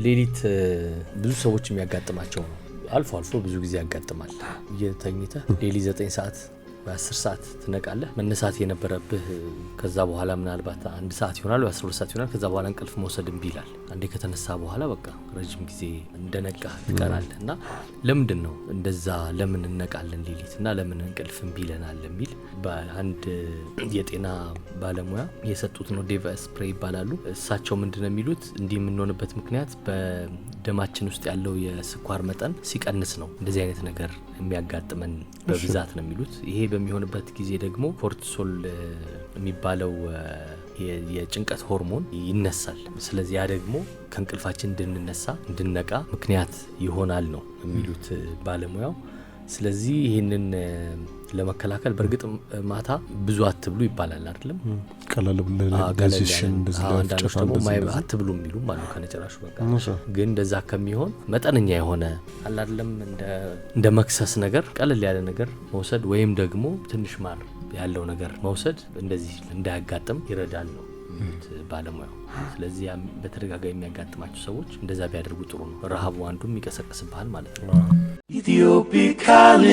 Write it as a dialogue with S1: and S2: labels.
S1: ሌሊት ብዙ ሰዎች የሚያጋጥማቸው ነው። አልፎ አልፎ ብዙ ጊዜ ያጋጥማል። እየተኝተ ሌሊት 9 ሰዓት በ10 ሰዓት ትነቃለህ። መነሳት የነበረብህ ከዛ በኋላ ምናልባት 1 ሰዓት ይሆናል ወይ 12 ሰዓት ይሆናል። ከዛ በኋላ እንቅልፍ መውሰድ እምቢ ይላል። አንዴ ከተነሳ በኋላ በቃ ረጅም ጊዜ እንደነቃህ ትቀራለህ። እና ለምንድን ነው እንደዛ ለምን እንነቃለን ሌሊትና ለምን እንቅልፍ እምቢ ይለናል የሚል በአንድ የጤና ባለሙያ የሰጡት ነው። ዴቭ አስፕሬ ይባላሉ። እሳቸው ምንድነው የሚሉት እንዲህ የምንሆንበት ምክንያት በደማችን ውስጥ ያለው የስኳር መጠን ሲቀንስ ነው እንደዚህ አይነት ነገር የሚያጋጥመን በብዛት ነው የሚሉት። ይሄ በሚሆንበት ጊዜ ደግሞ ኮርቲሶል የሚባለው የጭንቀት ሆርሞን ይነሳል። ስለዚህ ያ ደግሞ ከእንቅልፋችን እንድንነቃ ምክንያት ይሆናል ነው የሚሉት ባለሙያው። ስለዚህ ይህንን ለመከላከል በርግጥ ማታ ብዙ አትብሉ ይባላል አይደለም?
S2: ቀላል ለዳይጀሽን
S1: አንዳንዶች ደግሞ አትብሉ የሚሉ ማለት ነው ከነጨራሹ በቃ። ግን እንደዛ ከሚሆን መጠነኛ የሆነ አይደለም እንደ መክሰስ ነገር ቀለል ያለ ነገር መውሰድ ወይም ደግሞ ትንሽ ማር ያለው ነገር መውሰድ እንደዚህ እንዳያጋጥም ይረዳል ነው ባለሙያው። ስለዚህ በተደጋጋሚ የሚያጋጥማቸው ሰዎች እንደዛ ቢያደርጉ ጥሩ ነው። ረሃቡ አንዱም ይቀሰቅስብሃል ማለት ነው። ኢትዮፒካሊ